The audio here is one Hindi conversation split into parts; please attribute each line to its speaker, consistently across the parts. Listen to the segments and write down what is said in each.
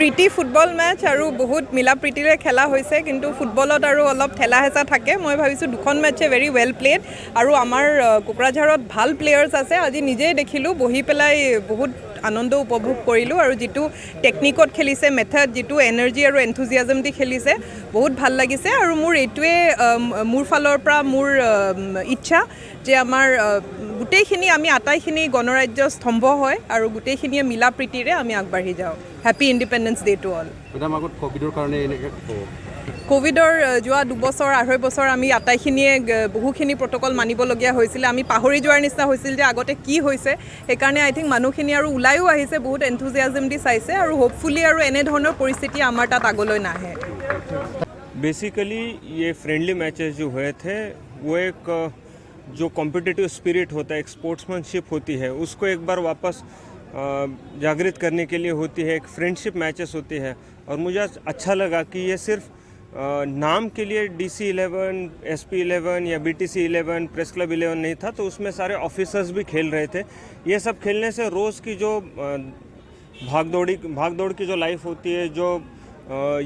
Speaker 1: প্ৰীতি ফুটবল মেচ আৰু বহুত মিলা প্ৰীতিৰে খেলা হৈছে, কিন্তু ফুটবলত আৰু অলপ ঠেলা হেঁচা থাকে। মই ভাবিছোঁ দুখন মেটছে ভেৰি ৱেল প্লেড আৰু আমাৰ কোকৰাঝাৰত ভাল প্লেয়াৰ্ছ আছে। আজি নিজেই দেখিলোঁ, বহি পেলাই বহুত আনন্দ উপভোগ কৰিলোঁ আৰু যিটো টেকনিকত খেলিছে, মেথড, যিটো এনাৰ্জি আৰু এনথুজিয়াজম দি খেলিছে, বহুত ভাল লাগিছে। আৰু মোৰ এইটোৱে মোৰ ফালৰ পৰা মোৰ ইচ্ছা যে আমাৰ গোটেইখিনি আমি আটাইখিনি গণৰাজ্য স্তম্ভ হয় আৰু গোটেইখিনিয়ে মিলা প্ৰীতিৰে আমি আগবাঢ়ি যাওঁ। Happy independence day to all.
Speaker 2: Madam, আগত কোভিডৰ কাৰণে এনেকৈ
Speaker 1: কোভিডৰ যোৱা 2 বছৰ 2.5 বছৰ আমি আটাইখিনিয়ে বহুখিনি প্ৰট'কল মানিবলগীয়া হৈছিলে। আমি পাহৰি যোৱাৰ নিচিনা হৈছিল যে আগতে কি হৈছে। সেইকাৰণে আই থিংক মানুহখিনি আৰু ওলাইও আহিছে, বহুত এনথুজিয়াজম দি চাইছে আৰু হোপফুলি আৰু এনেধৰণৰ পৰিস্থিতি আমাৰ তাত আগলৈ নাহে।
Speaker 3: बेसिकली ये फ्रेंडली मैचेस जो हुए थे वो एक जो कॉम्पिटिटिव स्पिरिट होता है, एक स्पोर्ट्समैनशिप होती है, उसको एक बार वापस जागृत करने के लिए होती है। एक फ्रेंडशिप मैचेस होती है और मुझे अच्छा लगा कि ये सिर्फ नाम के लिए DC11, SP11 या BTC11, प्रेस क्लब 11 नहीं था, तो उसमें सारे ऑफिसर्स भी खेल रहे थे। ये सब खेलने से रोज़ की जो भागदौड़ की जो लाइफ होती है, जो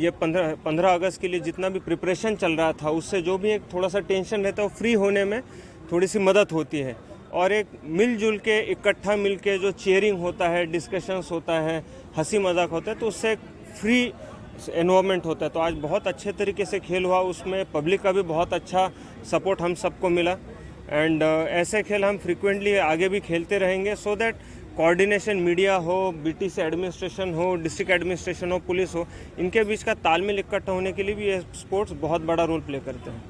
Speaker 3: ये 15 अगस्त के लिए जितना भी प्रिपरेशन चल रहा था, उससे जो भी एक थोड़ा सा टेंशन रहता है वो फ्री होने में थोड़ी सी मदद होती है। और एक मिलजुल के इकट्ठा मिल के जो चेयरिंग होता है, डिस्कशंस होता है, हंसी मजाक होता है, तो उससे एक फ्री एनवायरनमेंट होता है। तो आज बहुत अच्छे तरीके से खेल हुआ, उसमें पब्लिक का भी बहुत अच्छा सपोर्ट हम सबको मिला। एंड ऐसे खेल हम फ्रिक्वेंटली आगे भी खेलते रहेंगे, सो दैट कोऑर्डिनेशन, मीडिया हो, BTC एडमिनिस्ट्रेशन हो, डिस्ट्रिक्ट एडमिनिस्ट्रेशन हो, पुलिस हो, इनके बीच का तालमेल इकट्ठा होने के लिए भी ये स्पोर्ट्स बहुत बड़ा रोल प्ले करते हैं।